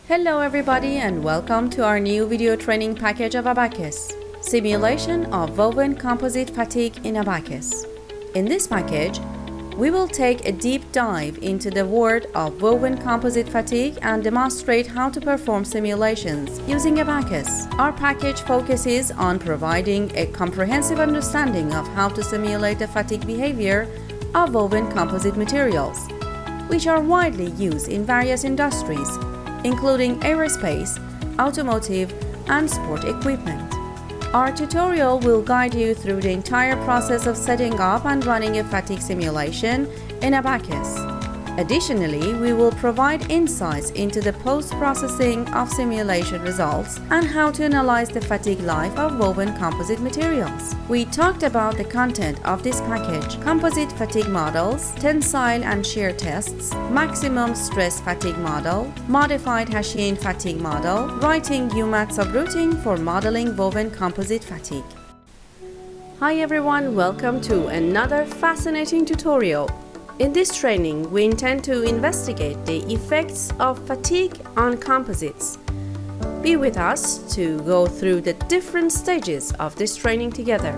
Hello everybody and welcome to our new video training package of Abacus, Simulation of Woven Composite Fatigue in Abacus. In this package, we will take a deep dive into the world of woven composite fatigue and demonstrate how to perform simulations using Abacus. Our package focuses on providing a comprehensive understanding of how to simulate the fatigue behavior of woven composite materials, which are widely used in various industries, including aerospace, automotive, and sport equipment. Our tutorial will guide you through the entire process of setting up and running a fatigue simulation in Abacus. Additionally, we will provide insights into the post-processing of simulation results and how to analyze the fatigue life of woven composite materials. We talked about the content of this package: composite fatigue models, tensile and shear tests, maximum stress fatigue model, modified Hashin fatigue model, writing UMAT subroutine for modeling woven composite fatigue. Hi everyone, welcome to another fascinating tutorial. In this training, we intend to investigate the effects of fatigue on composites. Be with us to go through the different stages of this training together.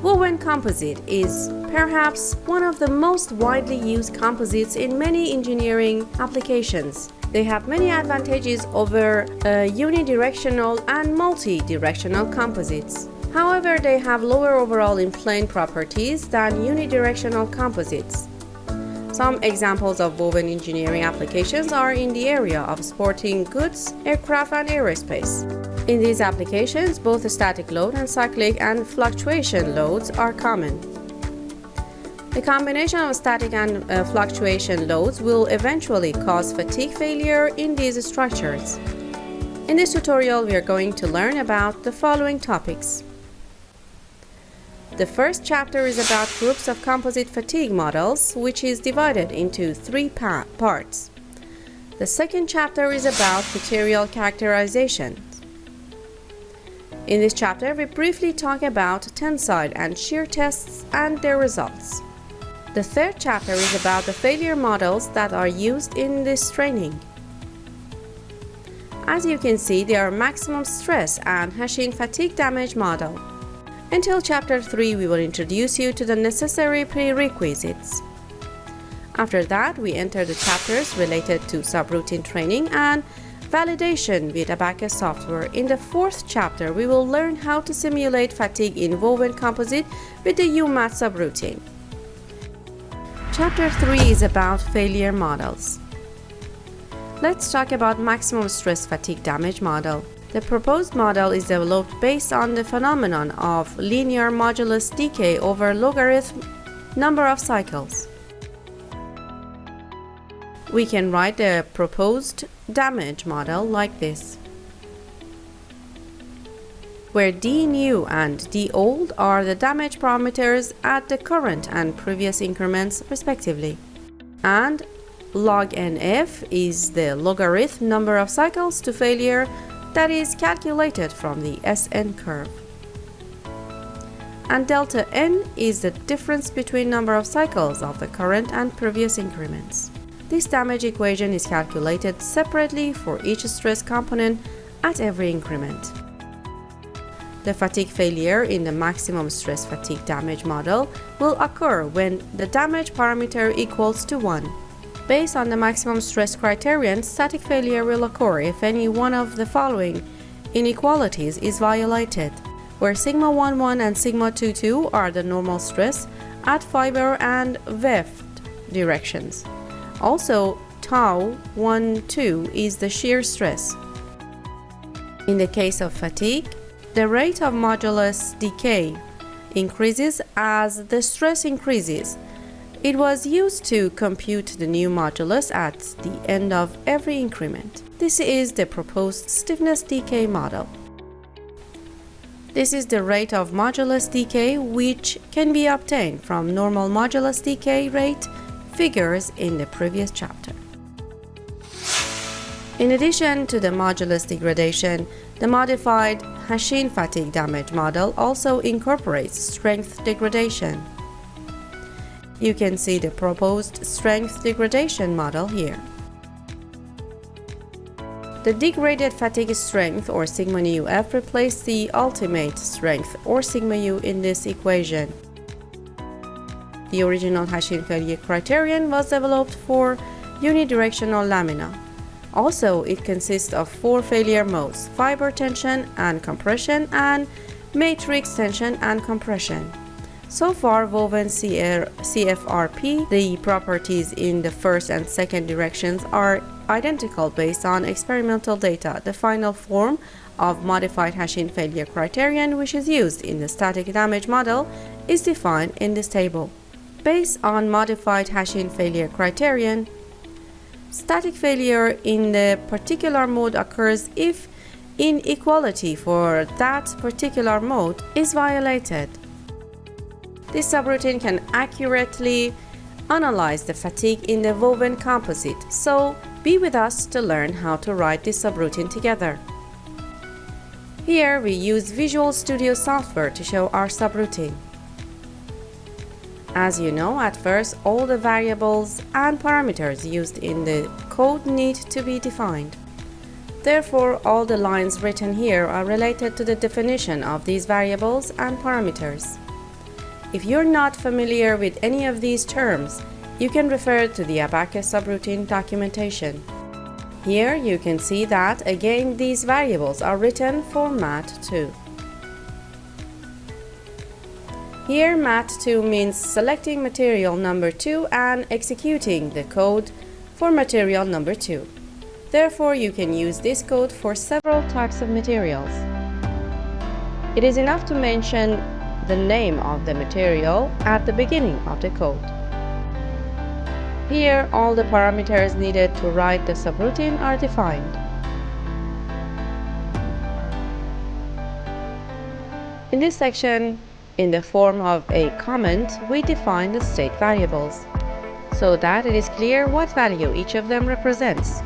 Woven composite is perhaps one of the most widely used composites in many engineering applications. They have many advantages over unidirectional and multi-directional composites. However, they have lower overall in-plane properties than unidirectional composites. Some examples of woven engineering applications are in the area of sporting goods, aircraft, and aerospace. In these applications, both static load and cyclic and fluctuation loads are common. The combination of static and fluctuation loads will eventually cause fatigue failure in these structures. In this tutorial, we are going to learn about the following topics. The first chapter is about groups of composite fatigue models, which is divided into three parts. The second chapter is about material characterization. In this chapter, we briefly talk about tensile and shear tests and their results. The third chapter is about the failure models that are used in this training. As you can see, there are maximum stress and Hashin fatigue damage model. Until Chapter 3, we will introduce you to the necessary prerequisites. After that, we enter the chapters related to subroutine training and validation with Abacus software. In the fourth chapter, we will learn how to simulate fatigue in woven composite with the UMAT subroutine. Chapter 3 is about failure models. Let's talk about maximum stress fatigue damage model. The proposed model is developed based on the phenomenon of linear modulus decay over logarithm number of cycles. We can write the proposed damage model like this, where d new and d old are the damage parameters at the current and previous increments respectively, and log nf is the logarithm number of cycles to failure that is calculated from the SN curve. And delta n is the difference between number of cycles of the current and previous increments. This damage equation is calculated separately for each stress component at every increment. The fatigue failure in the maximum stress fatigue damage model will occur when the damage parameter equals to 1. Based on the maximum stress criterion, static failure will occur if any one of the following inequalities is violated, where sigma 11 and sigma 22 are the normal stress at fiber and weft directions. Also, tau 12 is the shear stress. In the case of fatigue, the rate of modulus decay increases as the stress increases. It was used to compute the new modulus at the end of every increment. This is the proposed stiffness decay model. This is the rate of modulus decay, which can be obtained from normal modulus decay rate figures in the previous chapter. In addition to the modulus degradation, the modified Hashin fatigue damage model also incorporates strength degradation. You can see the proposed strength degradation model here. The degraded fatigue strength, or sigma nu F, replaced the ultimate strength, or sigma u, in this equation. The original Hashin failure criterion was developed for unidirectional lamina. Also, it consists of 4 failure modes: fiber tension and compression, and matrix tension and compression. So far, woven CFRP, the properties in the first and second directions are identical based on experimental data. The final form of modified Hashin failure criterion, which is used in the static damage model, is defined in this table. Based on modified Hashin failure criterion, static failure in the particular mode occurs if inequality for that particular mode is violated. This subroutine can accurately analyze the fatigue in the woven composite, so be with us to learn how to write this subroutine together. Here we use Visual Studio software to show our subroutine. As you know, at first all the variables and parameters used in the code need to be defined. Therefore, all the lines written here are related to the definition of these variables and parameters. If you're not familiar with any of these terms, you can refer to the Abacus subroutine documentation. Here you can see that again these variables are written for MAT2. Here MAT2 means selecting material number 2 and executing the code for material number 2. Therefore, you can use this code for several types of materials. It is enough to mention the name of the material at the beginning of the code. Here, all the parameters needed to write the subroutine are defined. In this section, in the form of a comment, we define the state variables, so that it is clear what value each of them represents.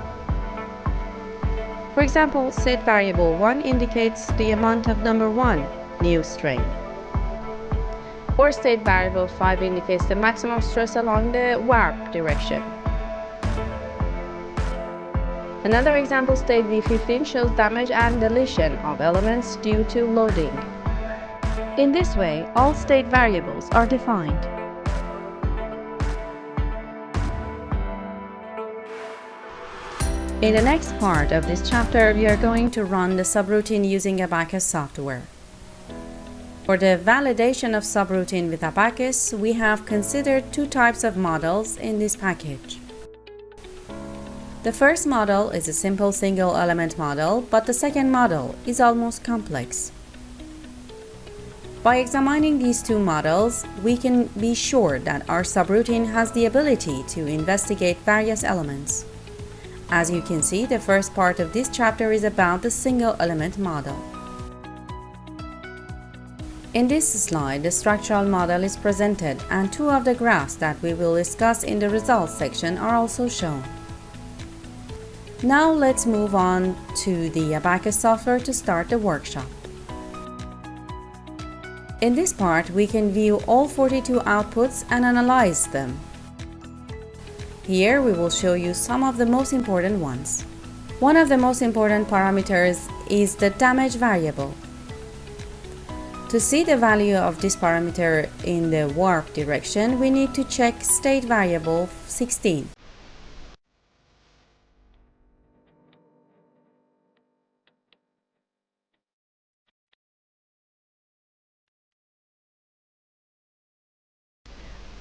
For example, state variable 1 indicates the amount of number 1 new strain. Or state variable 5 indicates the maximum stress along the warp direction. Another example, state V15, shows damage and deletion of elements due to loading. In this way, all state variables are defined. In the next part of this chapter, we are going to run the subroutine using Abacus software. For the validation of subroutine with Abacus, we have considered 2 types of models in this package. The first model is a simple single element model, but the second model is almost complex. By examining these 2 models, we can be sure that our subroutine has the ability to investigate various elements. As you can see, the first part of this chapter is about the single element model. In this slide, the structural model is presented, and 2 of the graphs that we will discuss in the results section are also shown. Now let's move on to the Abacus software to start the workshop. In this part, we can view all 42 outputs and analyze them. Here we will show you some of the most important ones. One of the most important parameters is the damage variable. To see the value of this parameter in the warp direction, we need to check state variable 16.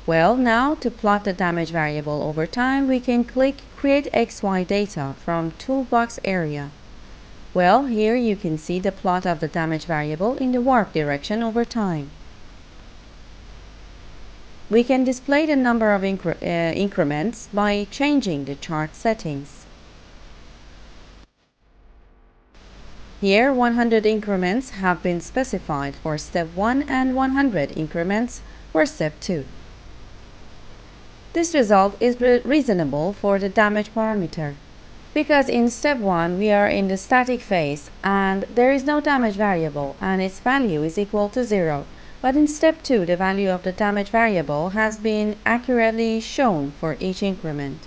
Well, now to plot the damage variable over time, we can click Create XY Data from Toolbox area. Well, here you can see the plot of the damage variable in the warp direction over time. We can display the number of increments by changing the chart settings. Here, 100 increments have been specified for step 1 and 100 increments for step 2. This result is reasonable for the damage parameter, because in step 1 we are in the static phase and there is no damage variable and its value is equal to 0. But in step 2 the value of the damage variable has been accurately shown for each increment.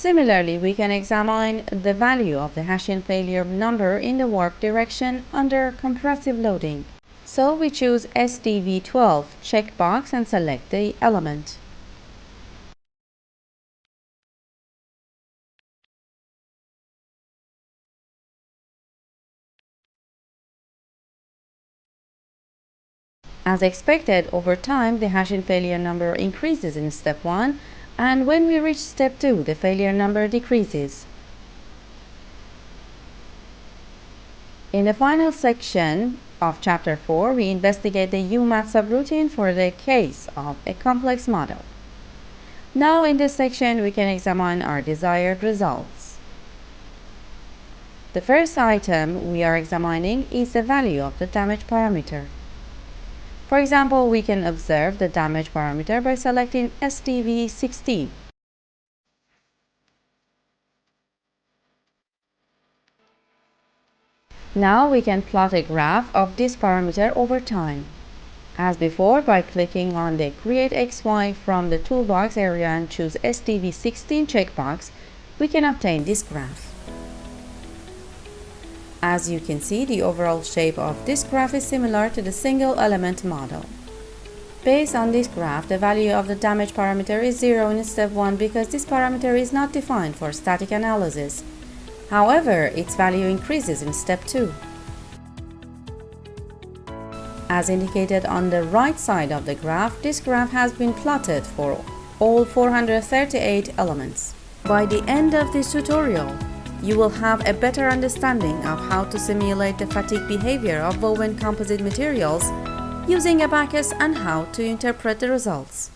Similarly, we can examine the value of the Hashin failure number in the work direction under compressive loading. So we choose SDV12 checkbox and select the element. As expected, over time, the Hashin failure number increases in step 1, and when we reach step 2, the failure number decreases. In the final section of chapter 4, we investigate the UMAT subroutine for the case of a complex model. Now in this section, we can examine our desired results. The first item we are examining is the value of the damage parameter. For example, we can observe the damage parameter by selecting SDV16. Now we can plot a graph of this parameter over time. As before, by clicking on the Create XY from the toolbox area and choose SDV16 checkbox, we can obtain this graph. As you can see, the overall shape of this graph is similar to the single element model. Based on this graph, the value of the damage parameter is 0 in step 1 because this parameter is not defined for static analysis. However, its value increases in step 2. As indicated on the right side of the graph, this graph has been plotted for all 438 elements. By the end of this tutorial, you will have a better understanding of how to simulate the fatigue behavior of woven composite materials using Abaqus and how to interpret the results.